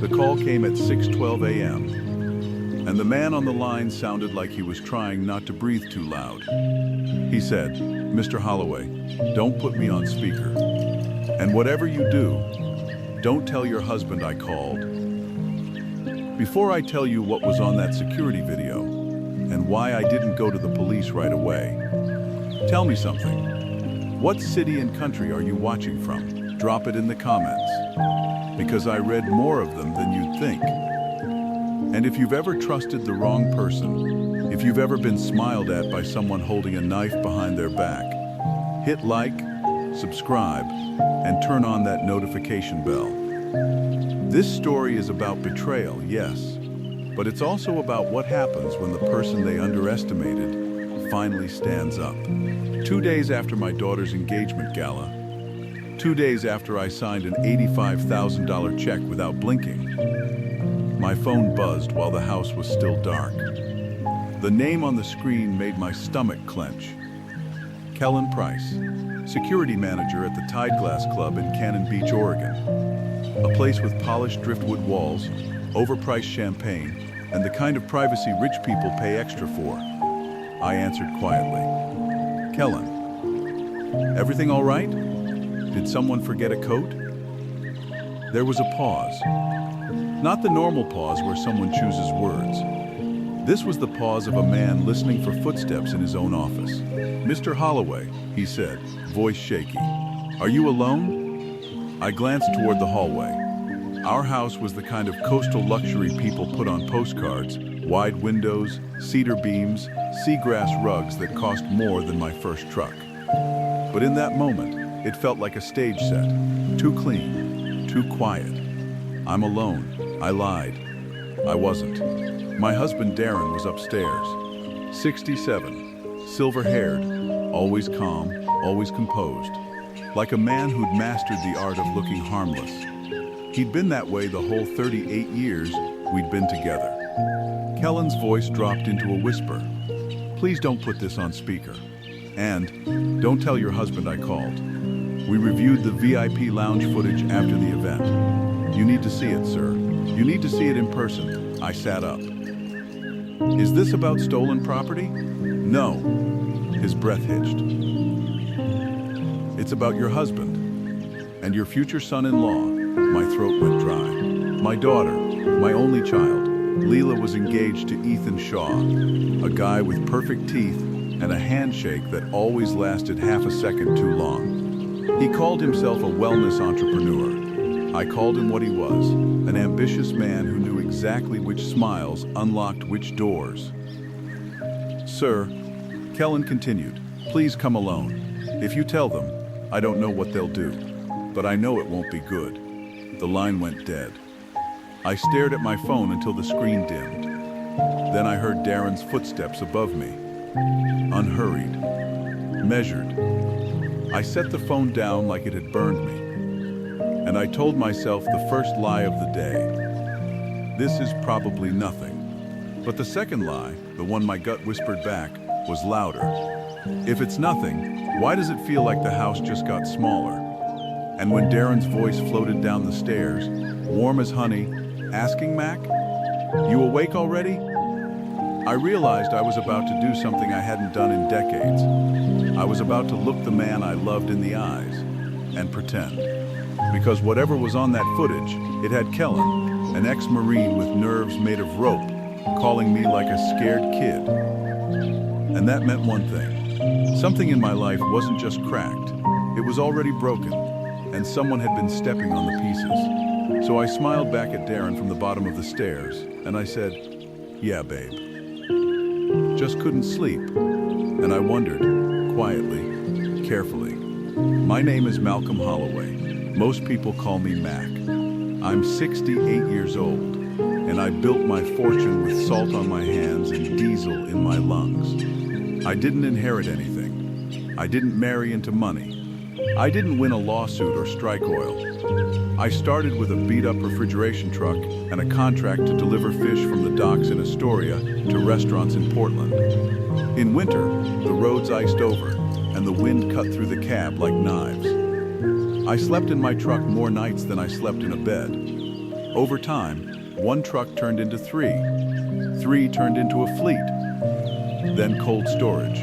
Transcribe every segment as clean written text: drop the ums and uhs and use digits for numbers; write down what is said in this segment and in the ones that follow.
The call came at 6:12 a.m., and the man on the line sounded like he was trying not to breathe too loud. He said, "Mr. Holloway, don't put me on speaker. And whatever you do, don't tell your husband I called." Before I tell you what was on that security video and why I didn't go to the police right away, tell me something. What city and country are you watching from? Drop it in the comments, because I read more of them than you'd think. And if you've ever trusted the wrong person, if you've ever been smiled at by someone holding a knife behind their back, hit like, subscribe, and turn on that notification bell. This story is about betrayal, yes, but it's also about what happens when the person they underestimated finally stands up. 2 days after my daughter's engagement gala, 2 days after I signed an $85,000 check without blinking, my phone buzzed while the house was still dark. The name on the screen made my stomach clench. Kellen Price, security manager at the Tide Glass Club in Cannon Beach, Oregon. A place with polished driftwood walls, overpriced champagne, and the kind of privacy rich people pay extra for. I answered quietly. "Kellen, everything all right? Did someone forget a coat?" There was a pause. Not the normal pause where someone chooses words. This was the pause of a man listening for footsteps in his own office. "Mr. Holloway," he said, voice shaky. "Are you alone?" I glanced toward the hallway. Our house was the kind of coastal luxury people put on postcards: wide windows, cedar beams, seagrass rugs that cost more than my first truck. But in that moment, it felt like a stage set. Too clean, too quiet. "I'm alone," I lied. I wasn't. My husband Darren was upstairs. 67, silver-haired, always calm, always composed. Like a man who'd mastered the art of looking harmless. He'd been that way the whole 38 years we'd been together. Kellen's voice dropped into a whisper. "Please don't put this on speaker. And don't tell your husband I called. We reviewed the VIP lounge footage after the event. You need to see it, sir. You need to see it in person." I sat up. "Is this about stolen property?" "No." His breath hitched. "It's about your husband and your future son-in-law." My throat went dry. My daughter, my only child, Leela, was engaged to Ethan Shaw, a guy with perfect teeth and a handshake that always lasted half a second too long. He called himself a wellness entrepreneur. I called him what he was, an ambitious man who knew exactly which smiles unlocked which doors. "Sir," Kellen continued, "please come alone. If you tell them, I don't know what they'll do, but I know it won't be good." The line went dead. I stared at my phone until the screen dimmed. Then I heard Darren's footsteps above me. Unhurried, measured. I set the phone down like it had burned me. And I told myself the first lie of the day. This is probably nothing. But the second lie, the one my gut whispered back, was louder. If it's nothing, why does it feel like the house just got smaller? And when Darren's voice floated down the stairs, warm as honey, asking Mac, "You awake already?" I realized I was about to do something I hadn't done in decades. I was about to look the man I loved in the eyes and pretend. Because whatever was on that footage, it had Kellen, an ex-Marine with nerves made of rope, calling me like a scared kid. And that meant one thing. Something in my life wasn't just cracked, it was already broken, and someone had been stepping on the pieces. So I smiled back at Darren from the bottom of the stairs, and I said, "Yeah, babe. Just couldn't sleep." And I wondered, quietly, carefully. My name is Malcolm Holloway. Most people call me Mac. I'm 68 years old, and I built my fortune with salt on my hands and diesel in my lungs. I didn't inherit anything. I didn't marry into money. I didn't win a lawsuit or strike oil. I started with a beat-up refrigeration truck and a contract to deliver fish from the docks in Astoria to restaurants in Portland. In winter, the roads iced over, and the wind cut through the cab like knives. I slept in my truck more nights than I slept in a bed. Over time, one truck turned into three, three turned into a fleet, then cold storage,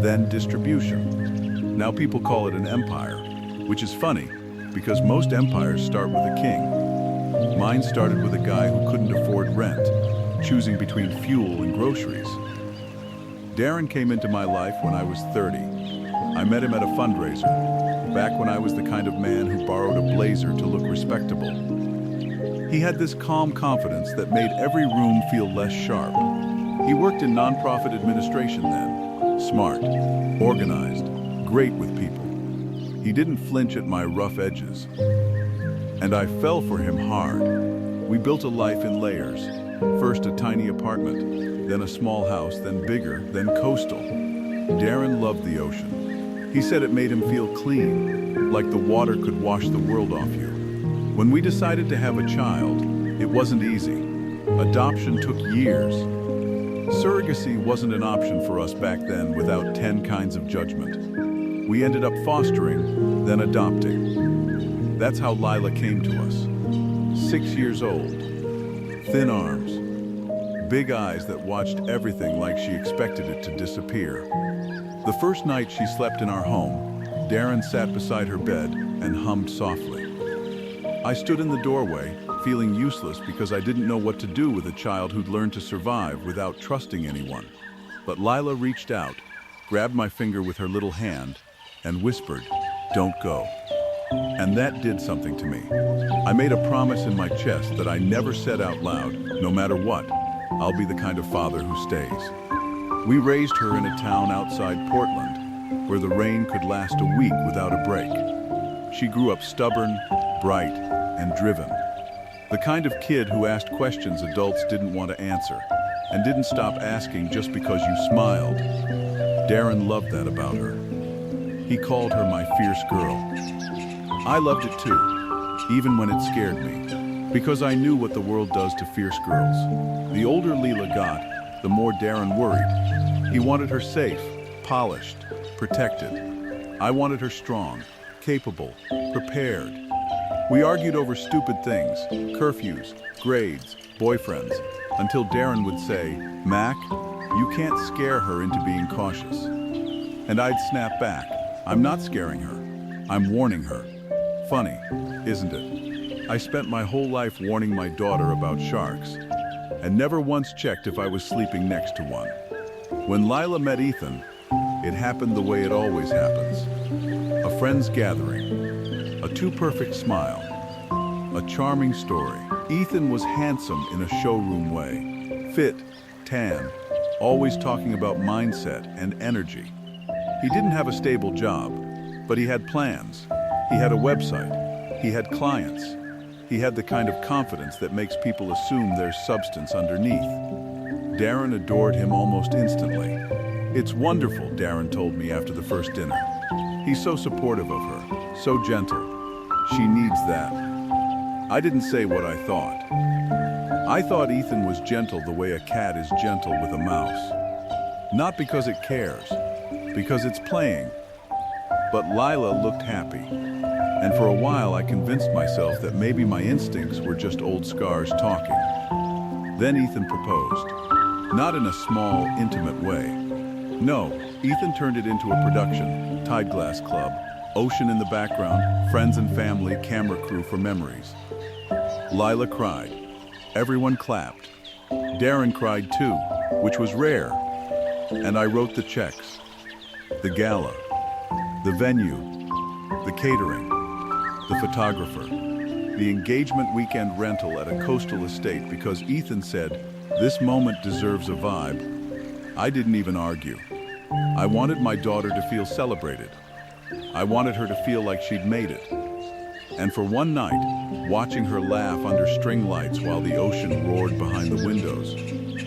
then distribution. Now people call it an empire, which is funny because most empires start with a king. Mine started with a guy who couldn't afford rent, choosing between fuel and groceries. Darren came into my life when I was 30. I met him at a fundraiser, back when I was the kind of man who borrowed a blazer to look respectable. He had this calm confidence that made every room feel less sharp. He worked in nonprofit administration then. Smart, organized, great with people. He didn't flinch at my rough edges. And I fell for him hard. We built a life in layers. First a tiny apartment, then a small house, then bigger, then coastal. Darren loved the ocean. He said it made him feel clean, like the water could wash the world off you. When we decided to have a child, it wasn't easy. Adoption took years. Surrogacy wasn't an option for us back then without 10 kinds of judgment. We ended up fostering, then adopting. That's how Lila came to us. 6 years old, thin arms, big eyes that watched everything like she expected it to disappear. The first night she slept in our home, Darren sat beside her bed and hummed softly. I stood in the doorway, feeling useless because I didn't know what to do with a child who'd learned to survive without trusting anyone. But Lila reached out, grabbed my finger with her little hand, and whispered, "Don't go." And that did something to me. I made a promise in my chest that I never said out loud, no matter what, I'll be the kind of father who stays. We raised her in a town outside Portland, where the rain could last a week without a break. She grew up stubborn, bright, and driven. The kind of kid who asked questions adults didn't want to answer, and didn't stop asking just because you smiled. Darren loved that about her. He called her my fierce girl. I loved it too, even when it scared me, because I knew what the world does to fierce girls. The older Lila got, the more Darren worried. He wanted her safe, polished, protected. I wanted her strong, capable, prepared. We argued over stupid things, curfews, grades, boyfriends, until Darren would say, "Mac, you can't scare her into being cautious." And I'd snap back, "I'm not scaring her, I'm warning her." Funny, isn't it? I spent my whole life warning my daughter about sharks, and never once checked if I was sleeping next to one. When Lila met Ethan, it happened the way it always happens. A friend's gathering, a too-perfect smile, a charming story. Ethan was handsome in a showroom way, fit, tan, always talking about mindset and energy. He didn't have a stable job, but he had plans. He had a website. He had clients. He had the kind of confidence that makes people assume there's substance underneath. Darren adored him almost instantly. "It's wonderful," Darren told me after the first dinner. "He's so supportive of her, so gentle. She needs that." I didn't say what I thought. I thought Ethan was gentle the way a cat is gentle with a mouse. Not because it cares, because it's playing. But Lila looked happy. And for a while I convinced myself that maybe my instincts were just old scars talking. Then Ethan proposed. Not in a small, intimate way. No, Ethan turned it into a production, Tide Glass Club, ocean in the background, friends and family, camera crew for memories. Lila cried. Everyone clapped. Darren cried too, which was rare. And I wrote the checks. The gala, the venue, the catering, the photographer, the engagement weekend rental at a coastal estate because Ethan said, "This moment deserves a vibe." I didn't even argue. I wanted my daughter to feel celebrated. I wanted her to feel like she'd made it. And for one night, watching her laugh under string lights while the ocean roared behind the windows,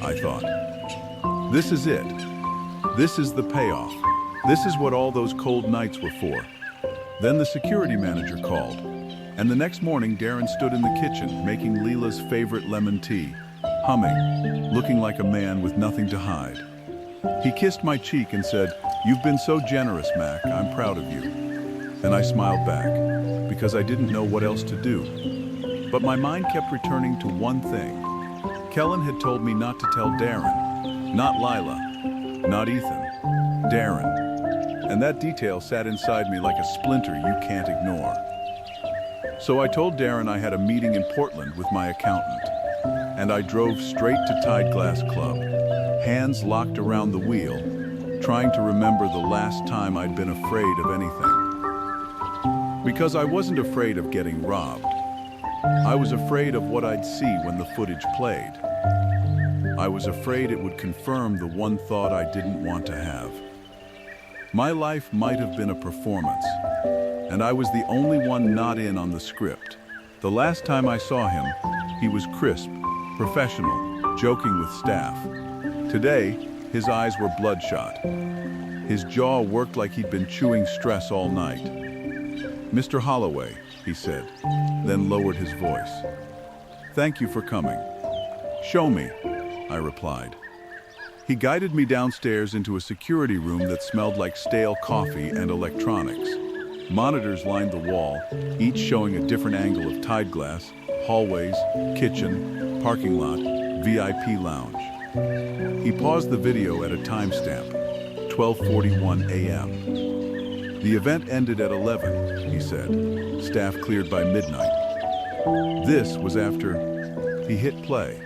I thought, this is it. This is the payoff. This is what all those cold nights were for. Then the security manager called, and the next morning Darren stood in the kitchen making Lila's favorite lemon tea, humming, looking like a man with nothing to hide. He kissed my cheek and said, "You've been so generous, Mac, I'm proud of you." And I smiled back, because I didn't know what else to do. But my mind kept returning to one thing. Kellen had told me not to tell Darren, not Lila, not Ethan, Darren. And that detail sat inside me like a splinter you can't ignore. So I told Darren I had a meeting in Portland with my accountant, and I drove straight to Tide Glass Club, hands locked around the wheel, trying to remember the last time I'd been afraid of anything. Because I wasn't afraid of getting robbed. I was afraid of what I'd see when the footage played. I was afraid it would confirm the one thought I didn't want to have. My life might have been a performance, and I was the only one not in on the script. The last time I saw him, he was crisp, professional, joking with staff. Today, his eyes were bloodshot. His jaw worked like he'd been chewing stress all night. "Mr. Holloway," he said, then lowered his voice. "Thank you for coming." "Show me," I replied. He guided me downstairs into a security room that smelled like stale coffee and electronics. Monitors lined the wall, each showing a different angle of Tide Glass, hallways, kitchen, parking lot, VIP lounge. He paused the video at a timestamp, 12:41 a.m. "The event ended at 11, he said. "Staff cleared by midnight." This was after he hit play.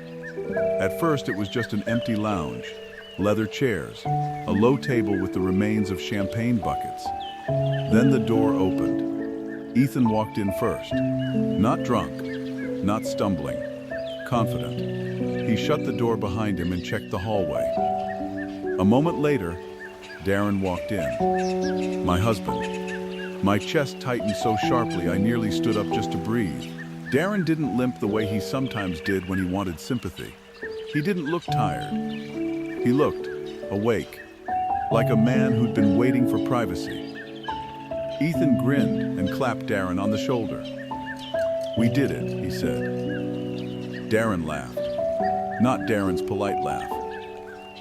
At first, it was just an empty lounge, leather chairs, a low table with the remains of champagne buckets. Then the door opened. Ethan walked in first. Not drunk, not stumbling, confident. He shut the door behind him and checked the hallway. A moment later, Darren walked in. My husband. My chest tightened so sharply I nearly stood up just to breathe. Darren didn't limp the way he sometimes did when he wanted sympathy. He didn't look tired. He looked awake, like a man who'd been waiting for privacy. Ethan grinned and clapped Darren on the shoulder. "We did it," he said. Darren laughed. Not Darren's polite laugh.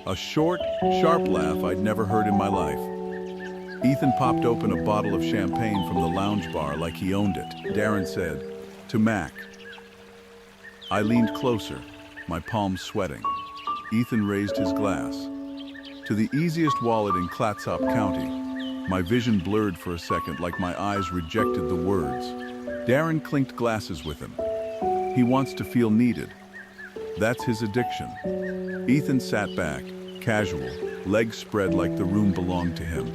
A short, sharp laugh I'd never heard in my life. Ethan popped open a bottle of champagne from the lounge bar like he owned it. Darren said, "To Mac." I leaned closer, my palms sweating. Ethan raised his glass. "To the easiest wallet in Clatsop County." My vision blurred for a second like my eyes rejected the words. Darren clinked glasses with him. He wants to feel needed. That's his addiction. Ethan sat back, casual, legs spread like the room belonged to him.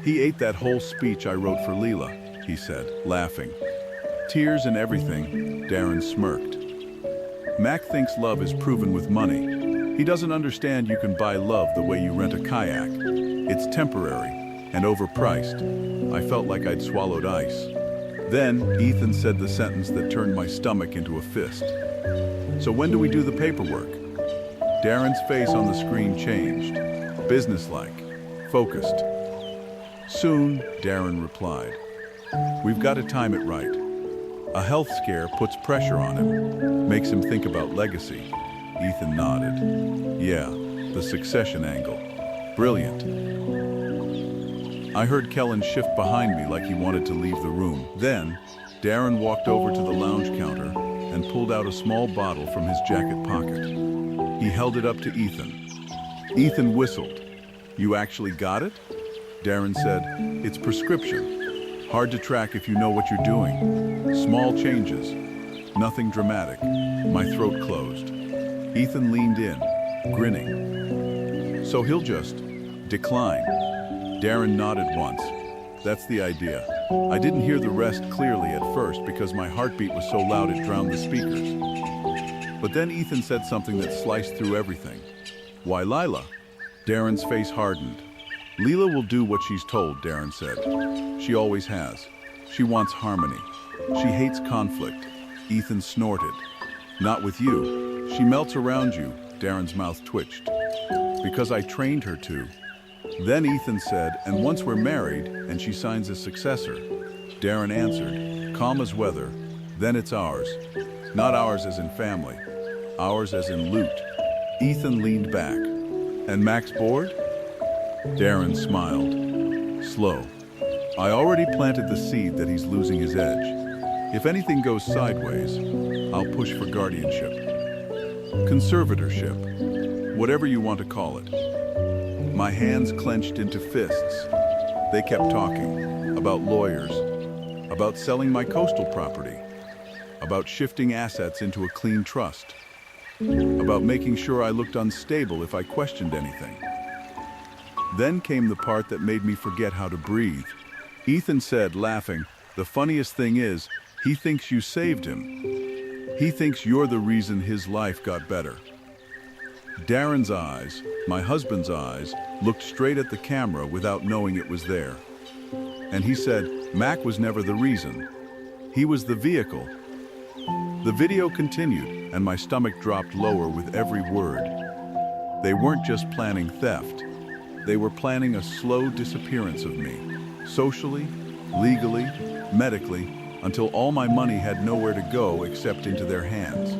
"He ate that whole speech I wrote for Leela," he said, laughing. "Tears and everything," Darren smirked. "Mac thinks love is proven with money. He doesn't understand you can buy love the way you rent a kayak. It's temporary and overpriced." I felt like I'd swallowed ice. Then Ethan said the sentence that turned my stomach into a fist. "So when do we do the paperwork?" Darren's face on the screen changed. Businesslike, focused. "Soon," Darren replied. "We've got to time it right. A health scare puts pressure on him, makes him think about legacy." Ethan nodded. "Yeah, the succession angle. Brilliant." I heard Kellen shift behind me like he wanted to leave the room. Then, Darren walked over to the lounge counter and pulled out a small bottle from his jacket pocket. He held it up to Ethan. Ethan whistled. "You actually got it?" Darren said, "It's prescription. Hard to track if you know what you're doing. Small changes. Nothing dramatic." My throat closed. Ethan leaned in, grinning. "So he'll just decline?" Darren nodded once. "That's the idea." I didn't hear the rest clearly at first because my heartbeat was so loud it drowned the speakers. But then Ethan said something that sliced through everything. "Why Lila?" Darren's face hardened. "Leela will do what she's told," Darren said. "She always has. She wants harmony. She hates conflict." Ethan snorted. "Not with you. She melts around you." Darren's mouth twitched. "Because I trained her to." Then Ethan said, "And once we're married and she signs a successor." Darren answered, calm as weather, "Then it's ours. Not ours as in family. Ours as in loot." Ethan leaned back. "And Mac's bored?" Darren smiled. Slow. "I already planted the seed that he's losing his edge. If anything goes sideways, I'll push for guardianship, conservatorship, whatever you want to call it. My hands clenched into fists. They kept talking about lawyers, about selling my coastal property, about shifting assets into a clean trust, about making sure I looked unstable if I questioned anything. Then came the part that made me forget how to breathe. Ethan said, laughing, "The funniest thing is, he thinks you saved him. He thinks you're the reason his life got better." Darren's eyes, my husband's eyes, looked straight at the camera without knowing it was there. And he said, "Mac was never the reason. He was the vehicle." The video continued, and my stomach dropped lower with every word. They weren't just planning theft. They were planning a slow disappearance of me, socially, legally, medically, until all my money had nowhere to go except into their hands.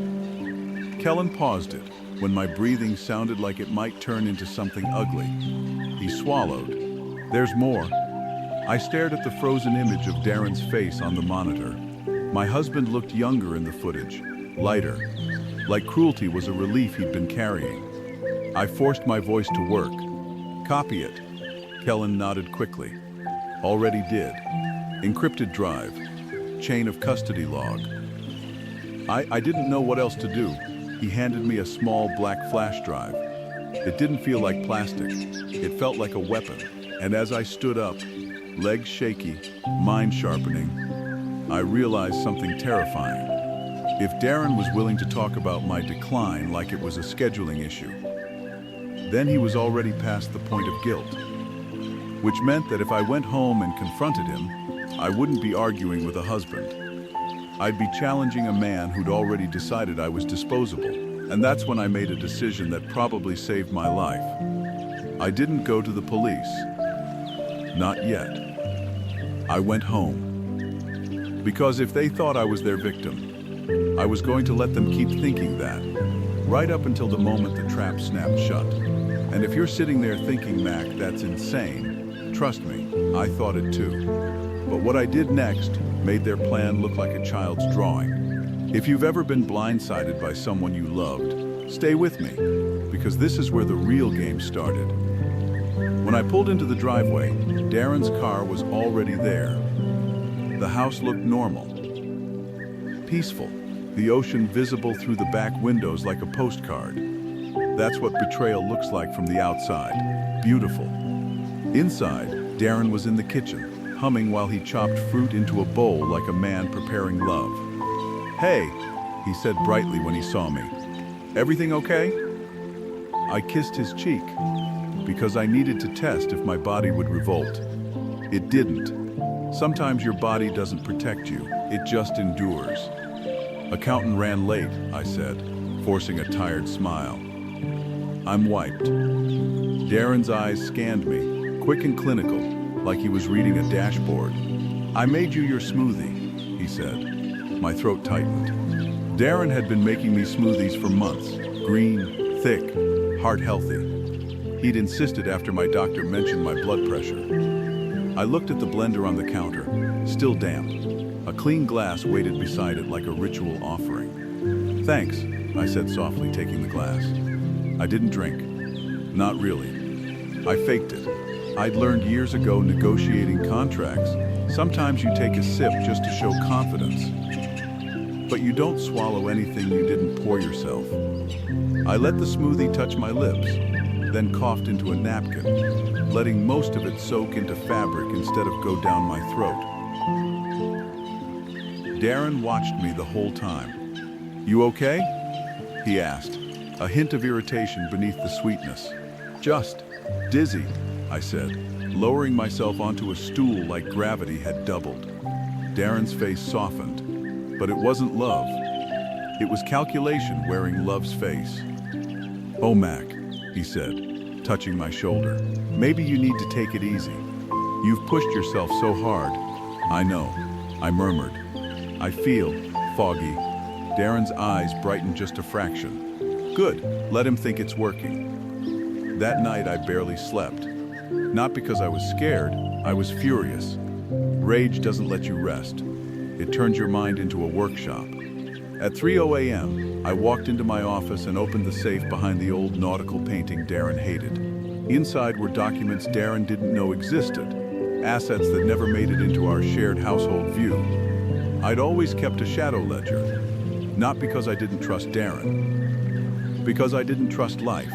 Kellen paused it when my breathing sounded like it might turn into something ugly. He swallowed. "There's more." I stared at the frozen image of Darren's face on the monitor. My husband looked younger in the footage, lighter, like cruelty was a relief he'd been carrying. I forced my voice to work. "Copy it." Kellen nodded quickly. "Already did. Encrypted drive. Chain of custody log." I didn't know what else to do. He handed me a small black flash drive. It didn't feel like plastic. It felt like a weapon. And as I stood up, legs shaky, mind sharpening, I realized something terrifying. If Darren was willing to talk about my decline like it was a scheduling issue, then he was already past the point of guilt, which meant that if I went home and confronted him, I wouldn't be arguing with a husband. I'd be challenging a man who'd already decided I was disposable. And that's when I made a decision that probably saved my life. I didn't go to the police. Not yet. I went home. Because if they thought I was their victim, I was going to let them keep thinking that, right up until the moment the trap snapped shut. And if you're sitting there thinking, "Mac, that's insane," trust me, I thought it too. But what I did next made their plan look like a child's drawing. If you've ever been blindsided by someone you loved, stay with me, because this is where the real game started. When I pulled into the driveway, Darren's car was already there. The house looked normal, peaceful, the ocean visible through the back windows like a postcard. That's what betrayal looks like from the outside, beautiful. Inside, Darren was in the kitchen, humming while he chopped fruit into a bowl like a man preparing love. "Hey," he said brightly when he saw me. "Everything okay?" I kissed his cheek, because I needed to test if my body would revolt. It didn't. Sometimes your body doesn't protect you, it just endures. "Accountant ran late," I said, forcing a tired smile. "I'm wiped." Darren's eyes scanned me, quick and clinical, like he was reading a dashboard. "I made you your smoothie," he said. My throat tightened. Darren had been making me smoothies for months, green, thick, heart-healthy. He'd insisted after my doctor mentioned my blood pressure. I looked at the blender on the counter, still damp. A clean glass waited beside it like a ritual offering. "Thanks," I said softly, taking the glass. I didn't drink. Not really. I faked it. I'd learned years ago negotiating contracts. Sometimes you take a sip just to show confidence. But you don't swallow anything you didn't pour yourself. I let the smoothie touch my lips, then coughed into a napkin, letting most of it soak into fabric instead of go down my throat. Darren watched me the whole time. "You okay?" he asked, a hint of irritation beneath the sweetness. "Just dizzy," I said, lowering myself onto a stool like gravity had doubled. Darren's face softened, but it wasn't love. It was calculation wearing love's face. "Oh, Mac," he said, touching my shoulder. "Maybe you need to take it easy. You've pushed yourself so hard." "I know," I murmured. "I feel foggy." Darren's eyes brightened just a fraction. "Good, let him think it's working." That night I barely slept. Not because I was scared, I was furious. Rage doesn't let you rest. It turns your mind into a workshop. At 3:00 a.m., I walked into my office and opened the safe behind the old nautical painting Darren hated. Inside were documents Darren didn't know existed, assets that never made it into our shared household view. I'd always kept a shadow ledger, not because I didn't trust Darren, because I didn't trust life.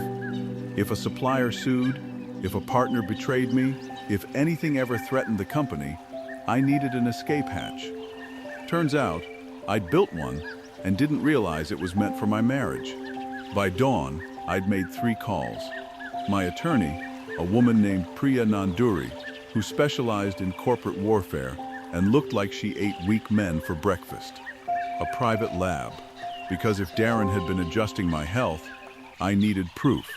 If a supplier sued, if a partner betrayed me, if anything ever threatened the company, I needed an escape hatch. Turns out, I'd built one and didn't realize it was meant for my marriage. By dawn, I'd made 3 calls. My attorney, a woman named Priya Nanduri, who specialized in corporate warfare and looked like she ate weak men for breakfast. A private lab, because if Darren had been adjusting my health, I needed proof.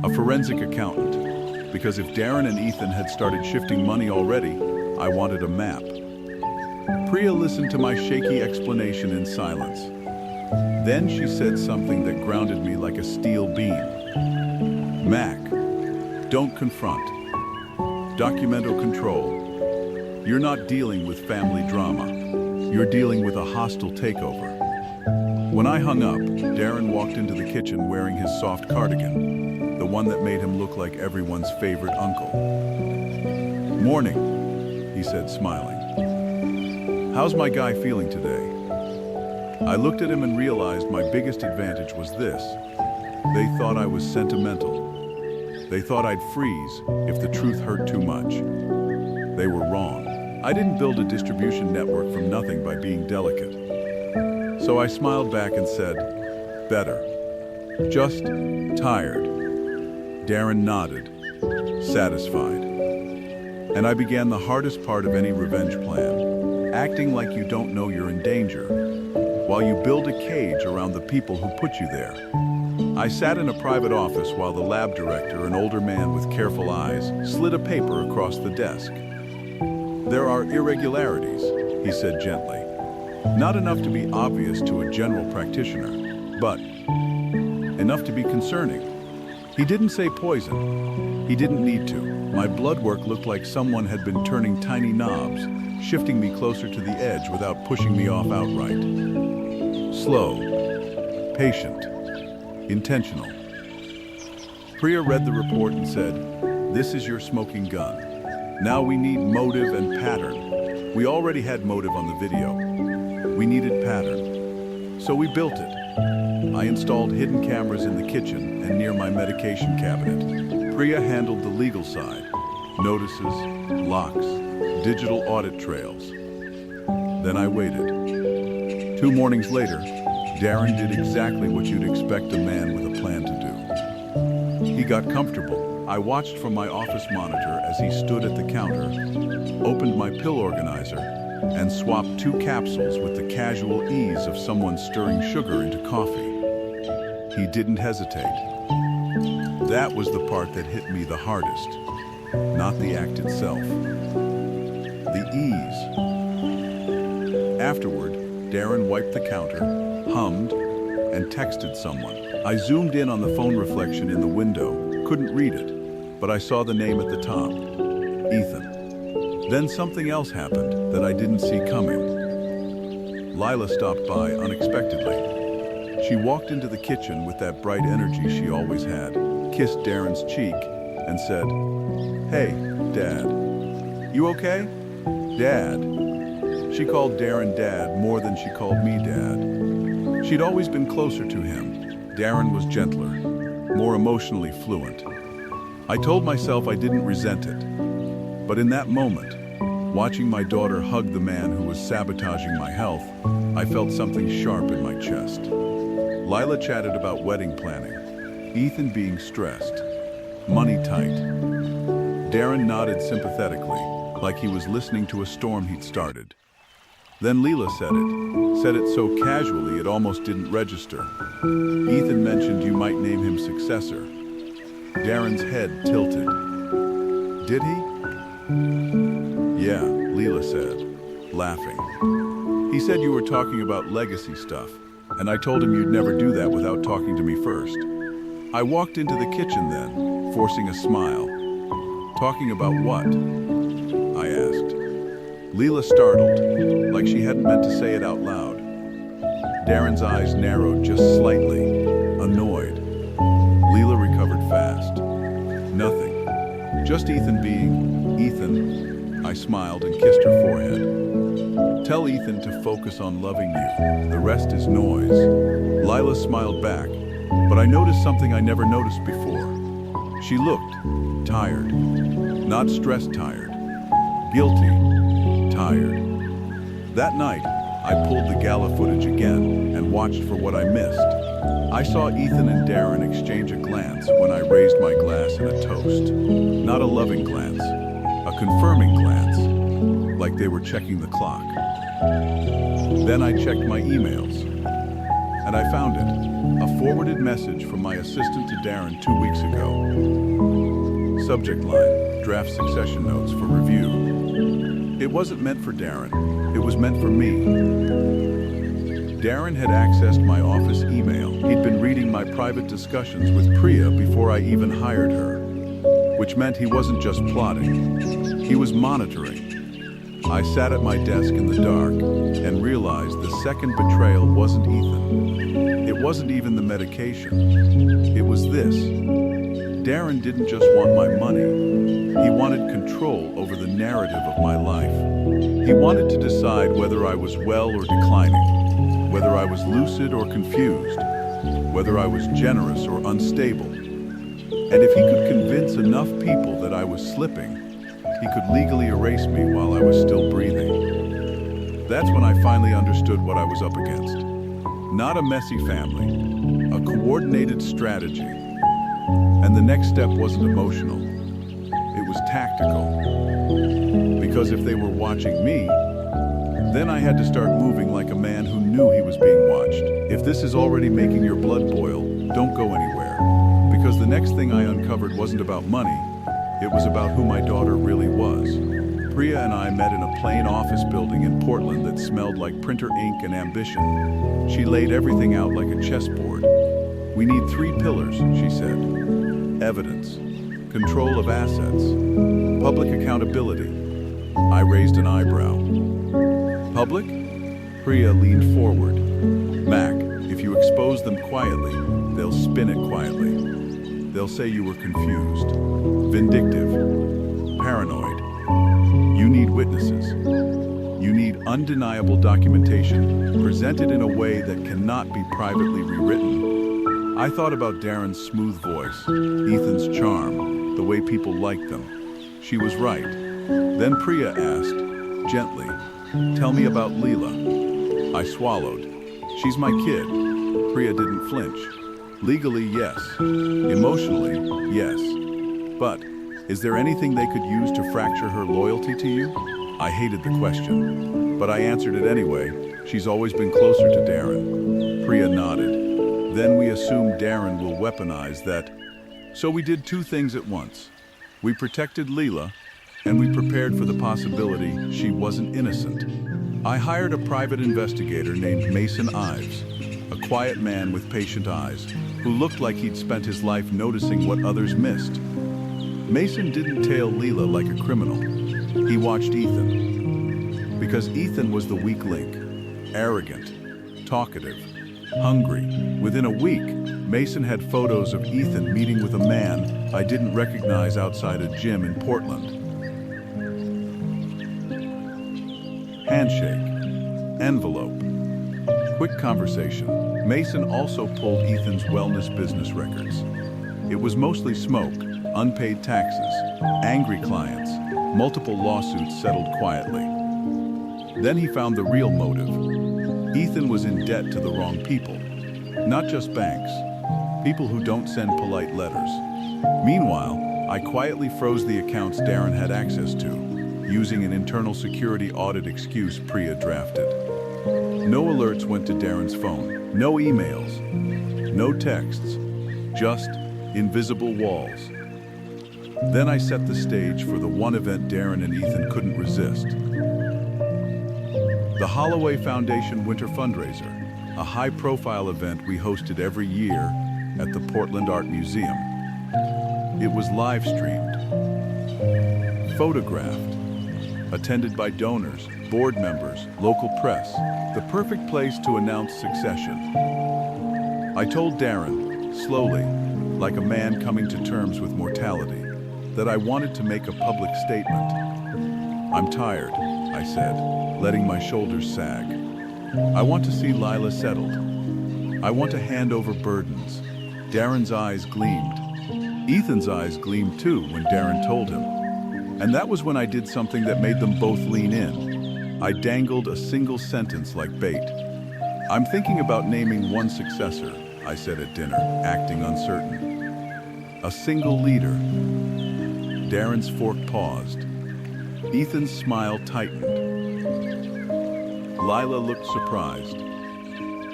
A forensic accountant, because if Darren and Ethan had started shifting money already, I wanted a map. Priya listened to my shaky explanation in silence. Then she said something that grounded me like a steel beam. Mac, don't confront. Documento control. You're not dealing with family drama. You're dealing with a hostile takeover. When I hung up, Darren walked into the kitchen wearing his soft cardigan, the one that made him look like everyone's favorite uncle. "Morning," he said, smiling. "How's my guy feeling today?" I looked at him and realized my biggest advantage was this. They thought I was sentimental. They thought I'd freeze if the truth hurt too much. They were wrong. I didn't build a distribution network from nothing by being delicate. So I smiled back and said, "Better. Just tired." Darren nodded, satisfied. And I began the hardest part of any revenge plan, acting like you don't know you're in danger, while you build a cage around the people who put you there. I sat in a private office while the lab director, an older man with careful eyes, slid a paper across the desk. "There are irregularities," he said gently. "Not enough to be obvious to a general practitioner, but enough to be concerning." He didn't say poison. He didn't need to. My blood work looked like someone had been turning tiny knobs, shifting me closer to the edge without pushing me off outright. Slow, patient, intentional. Priya read the report and said, "This is your smoking gun. Now we need motive and pattern." We already had motive on the video. We needed pattern. So we built it. I installed hidden cameras in the kitchen and near my medication cabinet. Priya handled the legal side. Notices, locks, digital audit trails. Then I waited. 2 mornings later, Darren did exactly what you'd expect a man with a plan to do. He got comfortable. I watched from my office monitor as he stood at the counter, opened my pill organizer, and swapped 2 capsules with the casual ease of someone stirring sugar into coffee. He didn't hesitate. That was the part that hit me the hardest, not the act itself. The ease. Afterward, Darren wiped the counter, hummed, and texted someone. I zoomed in on the phone reflection in the window, couldn't read it, but I saw the name at the top, Ethan. Then something else happened that I didn't see coming. Lila stopped by unexpectedly. She walked into the kitchen with that bright energy she always had, kissed Darren's cheek, and said, "Hey, Dad. You okay?" Dad. She called Darren Dad more than she called me Dad. She'd always been closer to him. Darren was gentler, more emotionally fluent. I told myself I didn't resent it. But in that moment, watching my daughter hug the man who was sabotaging my health, I felt something sharp in my chest. Lila chatted about wedding planning, Ethan being stressed, money tight. Darren nodded sympathetically, like he was listening to a storm he'd started. Then Leela said it so casually it almost didn't register. Ethan mentioned you might name him successor. Darren's head tilted. Did he? "Yeah," Leela said, laughing. "He said you were talking about legacy stuff, and I told him you'd never do that without talking to me first." I walked into the kitchen then, forcing a smile. "Talking about what?" I asked. Leela startled, like she hadn't meant to say it out loud. Darren's eyes narrowed just slightly, annoyed. Leela recovered fast. Nothing. Just Ethan being Ethan. I smiled and kissed her forehead. Tell Ethan to focus on loving you. The rest is noise. Lila smiled back, but I noticed something I never noticed before. She looked tired. Not stressed tired. Guilty. Tired. That night, I pulled the gala footage again and watched for what I missed. I saw Ethan and Darren exchange a glance when I raised my glass in a toast. Not a loving glance, a confirming glance, like they were checking the clock. Then I checked my emails, and I found it. A forwarded message from my assistant to Darren 2 weeks ago. Subject line, draft succession notes for review. It wasn't meant for Darren, it was meant for me. Darren had accessed my office email. He'd been reading my private discussions with Priya before I even hired her, which meant he wasn't just plotting, he was monitoring. I sat at my desk in the dark and realized the second betrayal wasn't Ethan. It wasn't even the medication. It was this. Darren didn't just want my money. He wanted control over the narrative of my life. He wanted to decide whether I was well or declining, whether I was lucid or confused, whether I was generous or unstable. And if he could convince enough people that I was slipping, he could legally erase me while I was still breathing. That's when I finally understood what I was up against. Not a messy family, a coordinated strategy. And the next step wasn't emotional, it was tactical. Because if they were watching me, then I had to start moving like a man who knew he was being watched. If this is already making your blood boil, don't go anywhere. Because the next thing I uncovered wasn't about money, it was about who my daughter really was. Priya and I met in a plain office building in Portland that smelled like printer ink and ambition. She laid everything out like a chessboard. We need 3 pillars, she said. Evidence, control of assets, public accountability. I raised an eyebrow. Public? Priya leaned forward. Mac, if you expose them quietly, they'll spin it quietly. They'll say you were confused, vindictive, paranoid. You need witnesses. You need undeniable documentation, presented in a way that cannot be privately rewritten. I thought about Darren's smooth voice, Ethan's charm, the way people liked them. She was right. Then Priya asked, gently, tell me about Leela. I swallowed. She's my kid. Priya didn't flinch. Legally, yes. Emotionally, yes. But is there anything they could use to fracture her loyalty to you? I hated the question, but I answered it anyway. She's always been closer to Darren. Priya nodded. Then we assumed Darren will weaponize that. So we did 2 things at once. We protected Leela, and we prepared for the possibility she wasn't innocent. I hired a private investigator named Mason Ives, a quiet man with patient eyes, who looked like he'd spent his life noticing what others missed. Mason didn't tail Leela like a criminal. He watched Ethan. Because Ethan was the weak link, arrogant, talkative, hungry. Within a week, Mason had photos of Ethan meeting with a man I didn't recognize outside a gym in Portland. Handshake, envelope, quick conversation. Mason also pulled Ethan's wellness business records. It was mostly smoke, unpaid taxes, angry clients, multiple lawsuits settled quietly. Then he found the real motive. Ethan was in debt to the wrong people, not just banks, people who don't send polite letters. Meanwhile, I quietly froze the accounts Darren had access to, using an internal security audit excuse Priya drafted. No alerts went to Darren's phone, no emails, no texts, just invisible walls. Then I set the stage for the one event Darren and Ethan couldn't resist. The Holloway Foundation Winter Fundraiser, a high-profile event we hosted every year at the Portland Art Museum. It was live-streamed, photographed, attended by donors, board members, local press, the perfect place to announce succession. I told Darren, slowly, like a man coming to terms with mortality, that I wanted to make a public statement. "I'm tired," I said, letting my shoulders sag. "I want to see Lila settled. I want to hand over burdens." Darren's eyes gleamed. Ethan's eyes gleamed too when Darren told him. And that was when I did something that made them both lean in. I dangled a single sentence like bait. "I'm thinking about naming one successor," I said at dinner, acting uncertain. "A single leader." Darren's fork paused. Ethan's smile tightened. Lila looked surprised.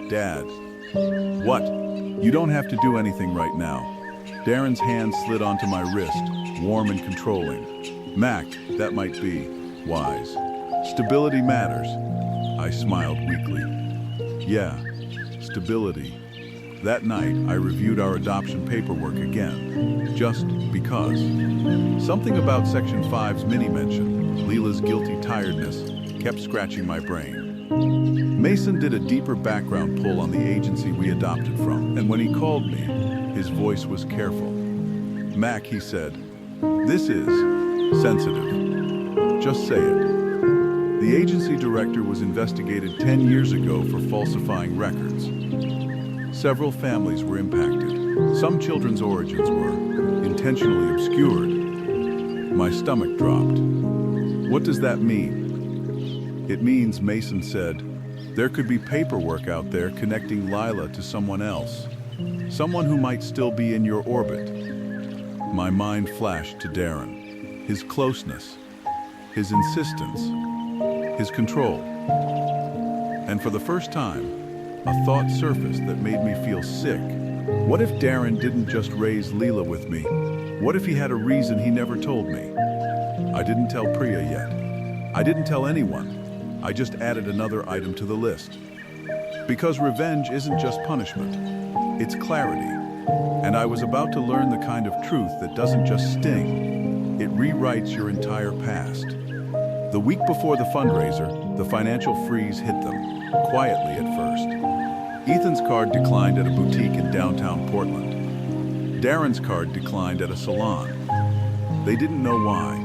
"Dad." "What?" "You don't have to do anything right now." Darren's hand slid onto my wrist, warm and controlling. "Mac, that might be wise. Stability matters." I smiled weakly. "Yeah, stability." That night, I reviewed our adoption paperwork again, just because. Something about Section 5's mini-mention, Lila's guilty tiredness, kept scratching my brain. Mason did a deeper background pull on the agency we adopted from, and when he called me, his voice was careful. "Mac," he said, "this is sensitive. Just say it. The agency director was investigated 10 years ago for falsifying records. Several families were impacted. Some children's origins were intentionally obscured." My stomach dropped. "What does that mean?" "It means," Mason said, "there could be paperwork out there connecting Lila to someone else. Someone who might still be in your orbit." My mind flashed to Darren. His closeness, his insistence, his control. And for the first time, a thought surfaced that made me feel sick. What if Darren didn't just raise Lila with me? What if he had a reason he never told me? I didn't tell Priya yet. I didn't tell anyone. I just added another item to the list. Because revenge isn't just punishment, it's clarity. And I was about to learn the kind of truth that doesn't just sting, it rewrites your entire past. The week before the fundraiser, the financial freeze hit them, quietly at first. Ethan's card declined at a boutique in downtown Portland. Darren's card declined at a salon. They didn't know why.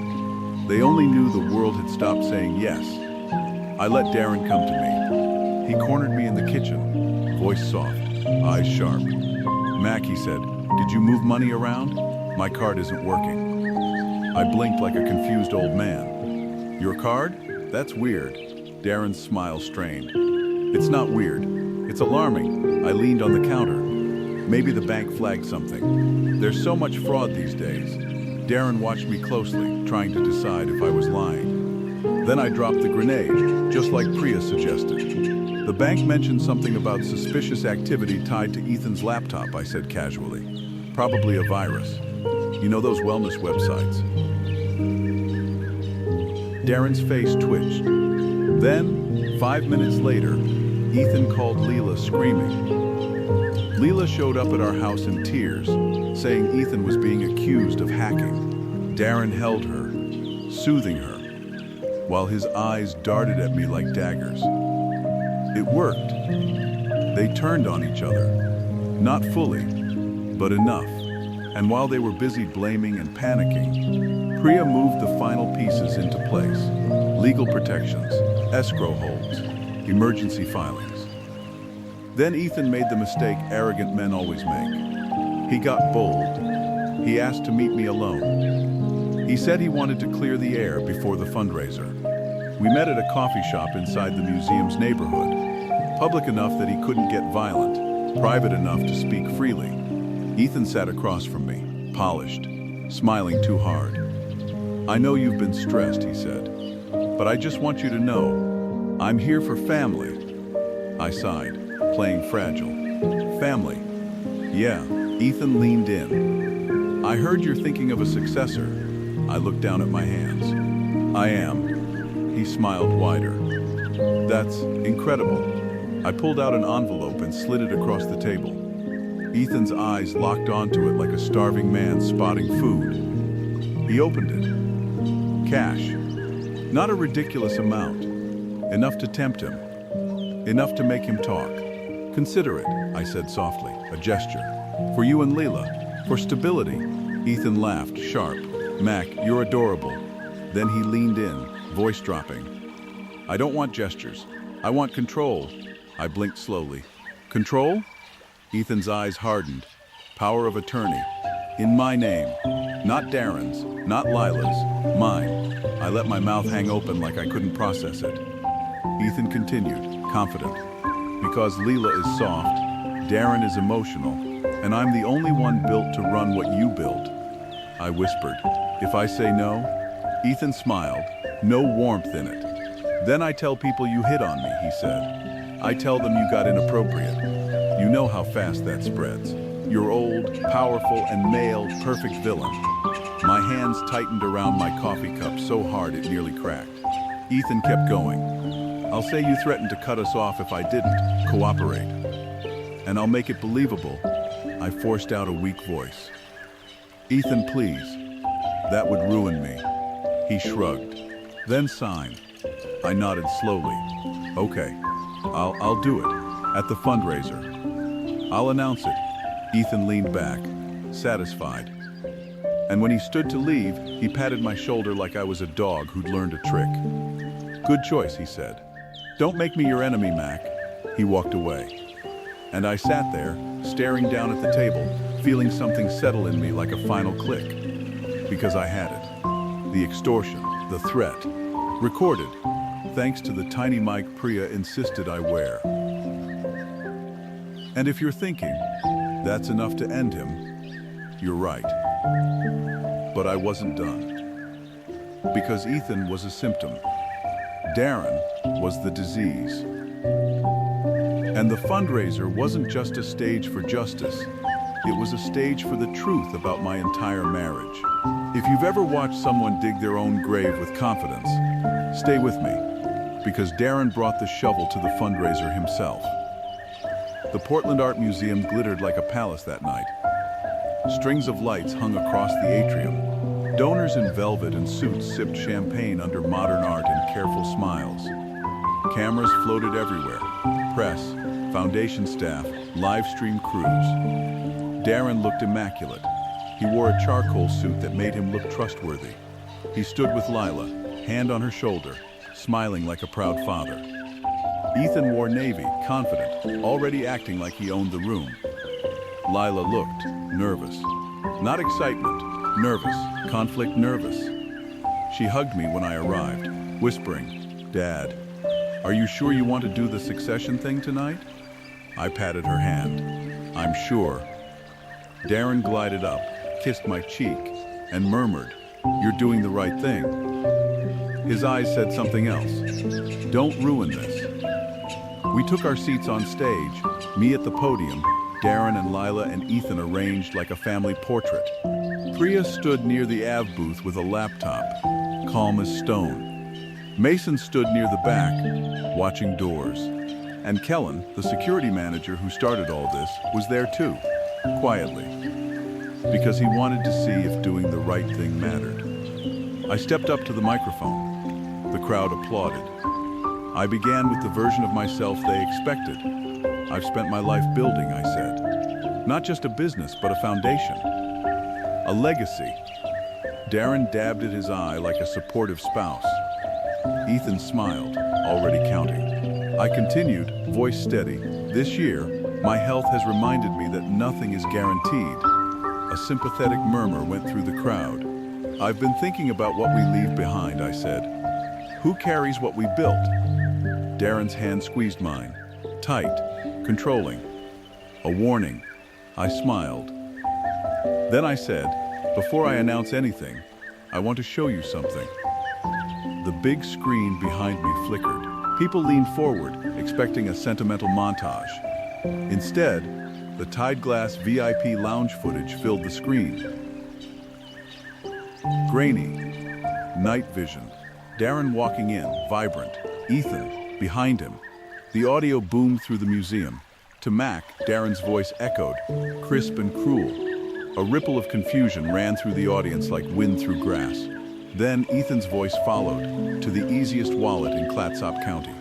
They only knew the world had stopped saying yes. I let Darren come to me. He cornered me in the kitchen, voice soft, eyes sharp. "Mac," he said, "did you move money around? My card isn't working." I blinked like a confused old man. "Your card? That's weird." Darren's smile strained. "It's not weird. It's alarming." I leaned on the counter. Maybe the bank flagged something. There's so much fraud these days. Darren watched me closely, trying to decide if I was lying. Then I dropped the grenade, just like Priya suggested. "The bank mentioned something about suspicious activity tied to Ethan's laptop," I said casually. "Probably a virus. You know those wellness websites." Darren's face twitched. Then, 5 minutes later, Ethan called Lila screaming. Lila showed up at our house in tears, saying Ethan was being accused of hacking. Darren held her, soothing her, while his eyes darted at me like daggers. It worked. They turned on each other. Not fully, but enough. And while they were busy blaming and panicking, Priya moved the final pieces into place. Legal protections, escrow holds, emergency filings. Then Ethan made the mistake arrogant men always make. He got bold. He asked to meet me alone. He said he wanted to clear the air before the fundraiser. We met at a coffee shop inside the museum's neighborhood. Public enough that he couldn't get violent, private enough to speak freely. Ethan sat across from me, polished, smiling too hard. "I know you've been stressed," he said, "but I just want you to know, I'm here for family." I sighed, playing fragile. "Family?" "Yeah." Ethan leaned in. "I heard you're thinking of a successor." I looked down at my hands. "I am." He smiled wider. "That's incredible." I pulled out an envelope and slid it across the table. Ethan's eyes locked onto it like a starving man spotting food. He opened it. Cash. Not a ridiculous amount. Enough to tempt him. Enough to make him talk. Consider it, I said softly, a gesture. For you and Leela. For stability. Ethan laughed, sharp. Mac, you're adorable. Then he leaned in, voice dropping. I don't want gestures. I want control. I blinked slowly. Control? Ethan's eyes hardened. Power of attorney. In my name. Not Darren's, not Lila's, mine. I let my mouth hang open like I couldn't process it. Ethan continued, confident. Because Leela is soft, Darren is emotional, and I'm the only one built to run what you built. I whispered, if I say no? Ethan smiled, no warmth in it. Then I tell people you hit on me, he said. I tell them you got inappropriate. You know how fast that spreads. You're old, powerful, and male, perfect villain. My hands tightened around my coffee cup so hard it nearly cracked. Ethan kept going. I'll say you threatened to cut us off if I didn't cooperate. And I'll make it believable. I forced out a weak voice. Ethan, please. That would ruin me. He shrugged, then signed. I nodded slowly. Okay, I'll do it. At the fundraiser. I'll announce it. Ethan leaned back, satisfied. And when he stood to leave, he patted my shoulder like I was a dog who'd learned a trick. Good choice, he said. Don't make me your enemy, Mac. He walked away. And I sat there, staring down at the table, feeling something settle in me like a final click. Because I had it. The extortion, the threat. Recorded, thanks to the tiny mic Priya insisted I wear. And if you're thinking, that's enough to end him, you're right. But I wasn't done. Because Ethan was a symptom. Darren was the disease. And the fundraiser wasn't just a stage for justice. It was a stage for the truth about my entire marriage. If you've ever watched someone dig their own grave with confidence, stay with me. Because Darren brought the shovel to the fundraiser himself. The Portland Art Museum glittered like a palace that night. Strings of lights hung across the atrium. Donors in velvet and suits sipped champagne under modern art and careful smiles. Cameras floated everywhere. Press, foundation staff, live stream crews. Darren looked immaculate. He wore a charcoal suit that made him look trustworthy. He stood with Lila, hand on her shoulder, smiling like a proud father. Ethan wore navy, confident, already acting like he owned the room. Lila looked nervous. Not excitement, nervous, conflict nervous. She hugged me when I arrived, whispering, Dad, are you sure you want to do the succession thing tonight? I patted her hand. I'm sure. Darren glided up, kissed my cheek, and murmured, You're doing the right thing. His eyes said something else. Don't ruin this. We took our seats on stage, me at the podium, Darren and Lila and Ethan arranged like a family portrait. Priya stood near the Av booth with a laptop, calm as stone. Mason stood near the back, watching doors. And Kellen, the security manager who started all this, was there too, quietly. Because he wanted to see if doing the right thing mattered. I stepped up to the microphone. The crowd applauded. I began with the version of myself they expected. I've spent my life building, I said. Not just a business, but a foundation. A legacy. Darren dabbed at his eye like a supportive spouse. Ethan smiled, already counting. I continued, voice steady. This year, my health has reminded me that nothing is guaranteed. A sympathetic murmur went through the crowd. I've been thinking about what we leave behind, I said. Who carries what we built? Darren's hand squeezed mine. Tight, controlling. A warning. I smiled. Then I said, before I announce anything, I want to show you something. The big screen behind me flickered. People leaned forward, expecting a sentimental montage. Instead, the Tide Glass VIP lounge footage filled the screen. Grainy, night vision. Darren walking in, vibrant. Ethan, behind him. The audio boomed through the museum. To Mac, Darren's voice echoed, crisp and cruel. A ripple of confusion ran through the audience like wind through grass. Then Ethan's voice followed, to the easiest wallet in Clatsop County.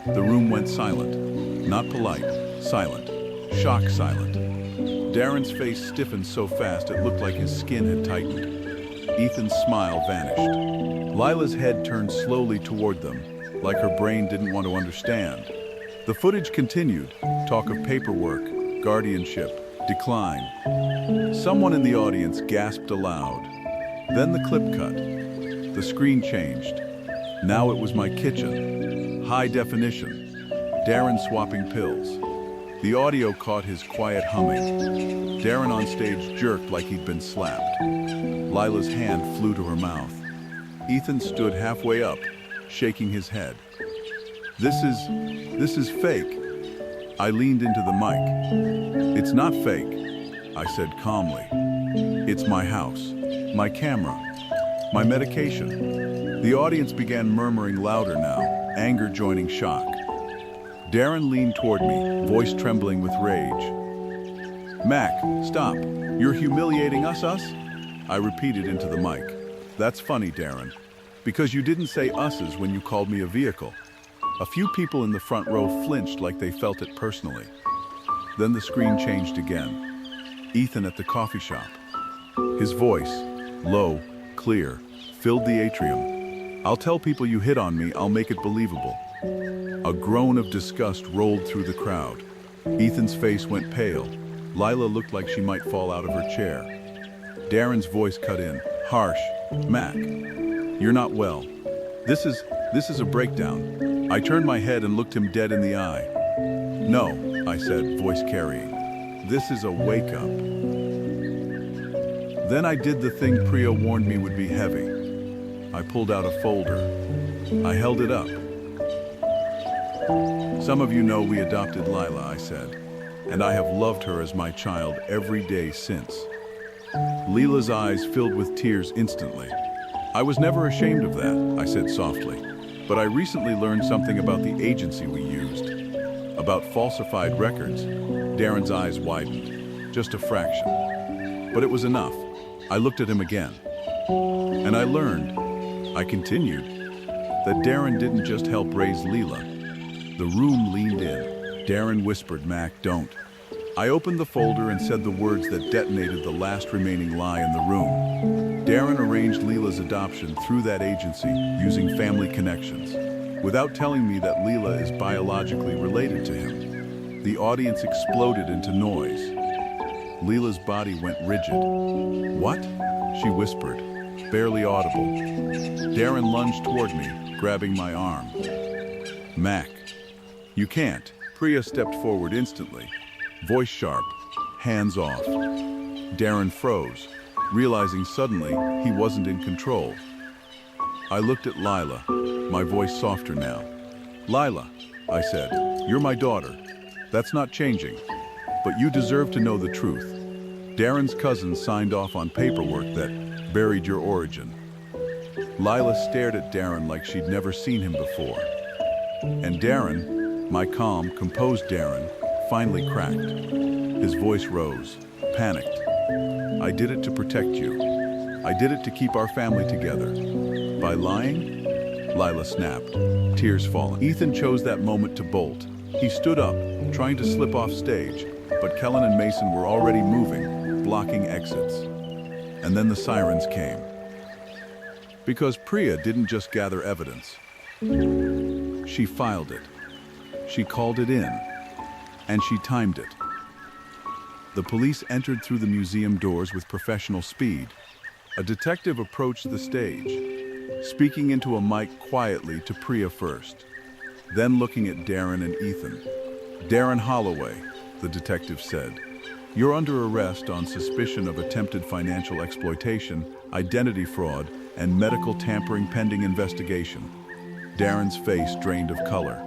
The room went silent. Not polite, silent. Shock silent. Darren's face stiffened so fast it looked like his skin had tightened. Ethan's smile vanished. Lila's head turned slowly toward them, like her brain didn't want to understand. The footage continued, talk of paperwork, guardianship, decline. Someone in the audience gasped aloud. Then the clip cut. The screen changed. Now it was my kitchen. High definition. Darren swapping pills. The audio caught his quiet humming. Darren on stage jerked like he'd been slapped. Lila's hand flew to her mouth. Ethan stood halfway up, shaking his head. This is fake. I leaned into the mic. It's not fake, I said calmly. It's my house, my camera, my medication. The audience began murmuring louder now, anger joining shock. Darren leaned toward me, voice trembling with rage. Mac, stop. You're humiliating us? I repeated into the mic. That's funny, Darren, because you didn't say us's when you called me a vehicle. A few people in the front row flinched like they felt it personally. Then the screen changed again. Ethan at the coffee shop. His voice, low, clear, filled the atrium. I'll tell people you hit on me, I'll make it believable. A groan of disgust rolled through the crowd. Ethan's face went pale. Lila looked like she might fall out of her chair. Darren's voice cut in, harsh. Mac, you're not well. This is a breakdown. I turned my head and looked him dead in the eye. No, I said, voice carrying. This is a wake-up. Then I did the thing Priya warned me would be heavy. I pulled out a folder. I held it up. Some of you know we adopted Lila, I said, and I have loved her as my child every day since. Leela's eyes filled with tears instantly. I was never ashamed of that, I said softly, but I recently learned something about the agency we used. About falsified records. Darren's eyes widened, just a fraction. But it was enough. I looked at him again. And I learned, I continued, that Darren didn't just help raise Leela. The room leaned in. Darren whispered, Mac, don't. I opened the folder and said the words that detonated the last remaining lie in the room. Darren arranged Leela's adoption through that agency using family connections, without telling me that Leela is biologically related to him. The audience exploded into noise. Leela's body went rigid. What? She whispered, barely audible. Darren lunged toward me, grabbing my arm. Mac, you can't. Priya stepped forward instantly, voice sharp, hands off. Darren froze, realizing suddenly he wasn't in control. I looked at Lila, my voice softer now. Lila, I said, you're my daughter. That's not changing, but you deserve to know the truth. Darren's cousin signed off on paperwork that buried your origin. Lila stared at Darren like she'd never seen him before. And Darren, my calm, composed Darren, finally cracked. His voice rose, panicked. I did it to protect you. I did it to keep our family together. By lying? Lila snapped, tears falling. Ethan chose that moment to bolt. He stood up, trying to slip off stage, but Kellen and Mason were already moving, blocking exits. And then the sirens came. Because Priya didn't just gather evidence. She filed it. She called it in. And she timed it. The police entered through the museum doors with professional speed. A detective approached the stage, speaking into a mic quietly to Priya first, then looking at Darren and Ethan. Darren Holloway, the detective said, you're under arrest on suspicion of attempted financial exploitation, identity fraud, and medical tampering pending investigation. Darren's face drained of color.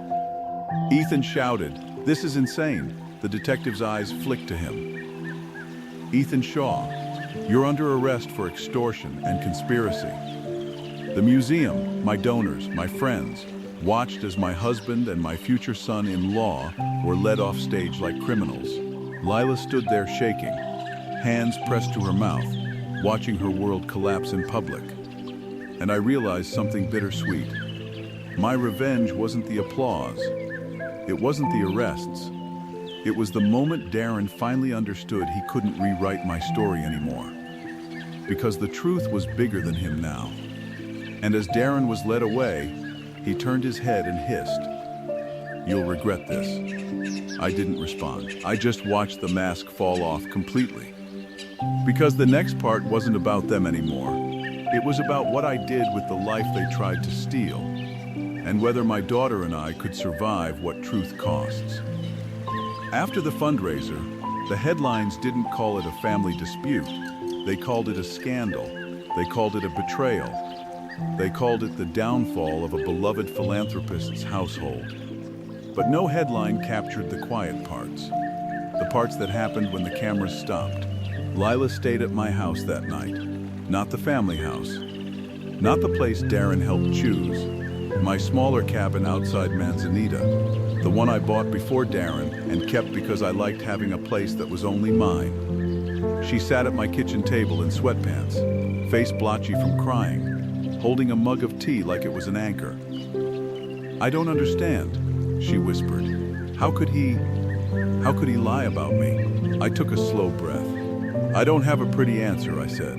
Ethan shouted, this is insane. The detective's eyes flicked to him. Ethan Shaw, you're under arrest for extortion and conspiracy. The museum, my donors, my friends, watched as my husband and my future son-in-law were led off stage like criminals. Lila stood there shaking, hands pressed to her mouth, watching her world collapse in public. and I realized something bittersweet. My revenge wasn't the applause. It wasn't the arrests. It was the moment Darren finally understood he couldn't rewrite my story anymore. Because the truth was bigger than him now. And as Darren was led away, he turned his head and hissed, "You'll regret this." I didn't respond. I just watched the mask fall off completely. Because the next part wasn't about them anymore. It was about what I did with the life they tried to steal, and whether my daughter and I could survive what truth costs. After the fundraiser, the headlines didn't call it a family dispute. They called it a scandal. They called it a betrayal. They called it the downfall of a beloved philanthropist's household. But no headline captured the quiet parts, the parts that happened when the cameras stopped. Lila stayed at my house that night, not the family house, not the place Darren helped choose, my smaller cabin outside Manzanita, the one I bought before Darren and kept because I liked having a place that was only mine. She sat at my kitchen table in sweatpants, face blotchy from crying, holding a mug of tea like it was an anchor. "I don't understand," she whispered. How could he lie about me?" I took a slow breath. "I don't have a pretty answer," I said.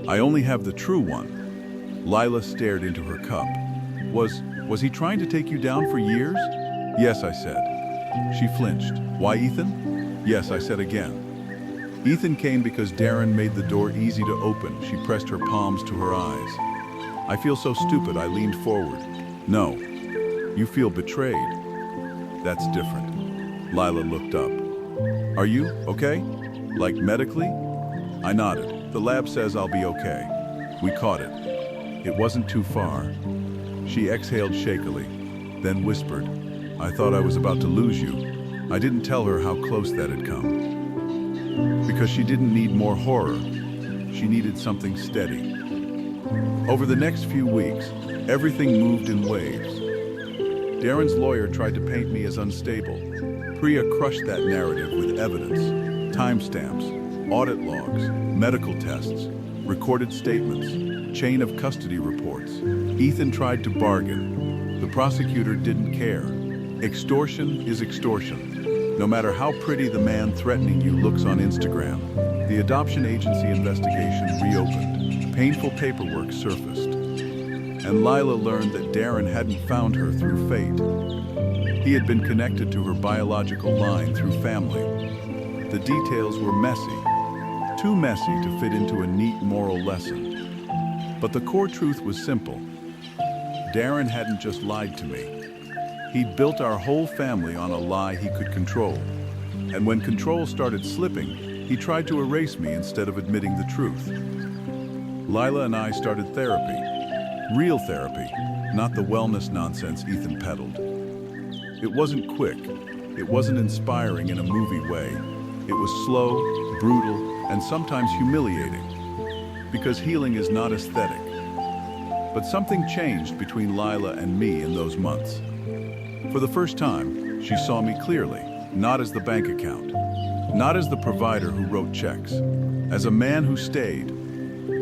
"I only have the true one." Lila stared into her cup. Was he trying to take you down for years?" "Yes," I said. She flinched. "Why Ethan?" "Yes," I said again. "Ethan came because Darren made the door easy to open." She pressed her palms to her eyes. "I feel so stupid," I leaned forward. "No, you feel betrayed. That's different." Lila looked up. "Are you okay? Like medically?" I nodded. "The lab says I'll be okay. We caught it. It wasn't too far." She exhaled shakily, then whispered, "I thought I was about to lose you." I didn't tell her how close that had come. Because she didn't need more horror. She needed something steady. Over the next few weeks, everything moved in waves. Darren's lawyer tried to paint me as unstable. Priya crushed that narrative with evidence, timestamps, audit logs, medical tests, recorded statements, chain of custody reports. Ethan tried to bargain. The prosecutor didn't care. Extortion is extortion. No matter how pretty the man threatening you looks on Instagram. The adoption agency investigation reopened. Painful paperwork surfaced. And Lila learned that Darren hadn't found her through fate. He had been connected to her biological line through family. The details were messy, too messy to fit into a neat moral lesson. But the core truth was simple. Darren hadn't just lied to me. He'd built our whole family on a lie he could control. And when control started slipping, he tried to erase me instead of admitting the truth. Lila and I started therapy. Real therapy, not the wellness nonsense Ethan peddled. It wasn't quick. It wasn't inspiring in a movie way. It was slow, brutal, and sometimes humiliating. Because healing is not aesthetic. But something changed between Lila and me in those months. For the first time, she saw me clearly, not as the bank account, not as the provider who wrote checks, as a man who stayed,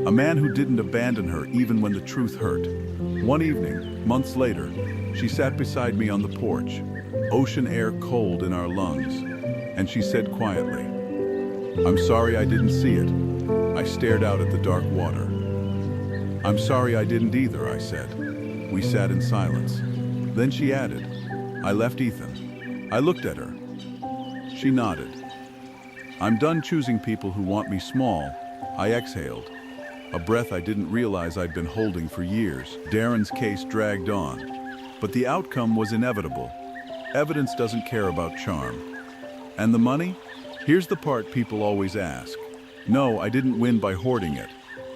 a man who didn't abandon her even when the truth hurt. One evening, months later, she sat beside me on the porch, ocean air cold in our lungs, and she said quietly, "I'm sorry I didn't see it." I stared out at the dark water. "I'm sorry I didn't either," I said. We sat in silence. Then she added, "I left Ethan." I looked at her. She nodded. "I'm done choosing people who want me small." I exhaled, a breath I didn't realize I'd been holding for years. Darren's case dragged on, but the outcome was inevitable. Evidence doesn't care about charm. And the money? Here's the part people always ask. No, I didn't win by hoarding it.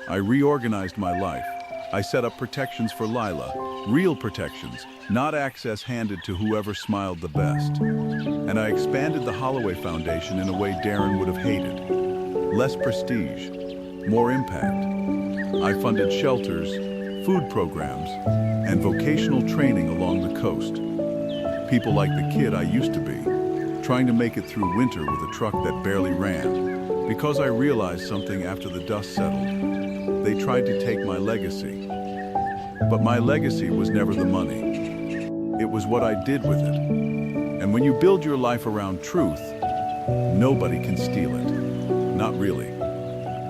I reorganized my life. I set up protections for Lila, real protections, not access handed to whoever smiled the best. And I expanded the Holloway Foundation in a way Darren would have hated. Less prestige, more impact. I funded shelters, food programs, and vocational training along the coast. People like the kid I used to be, trying to make it through winter with a truck that barely ran. Because I realized something after the dust settled. They tried to take my legacy. But my legacy was never the money. It was what I did with it. And when you build your life around truth, nobody can steal it. Not really.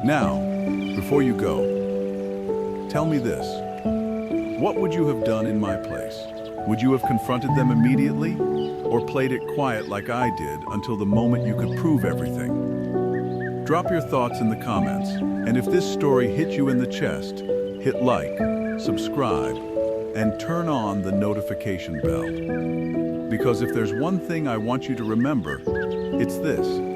Now, before you go, tell me this. What would you have done in my place? Would you have confronted them immediately? Or played it quiet like I did until the moment you could prove everything? Drop your thoughts in the comments, and if this story hit you in the chest, hit like, subscribe, and turn on the notification bell. Because if there's one thing I want you to remember, it's this.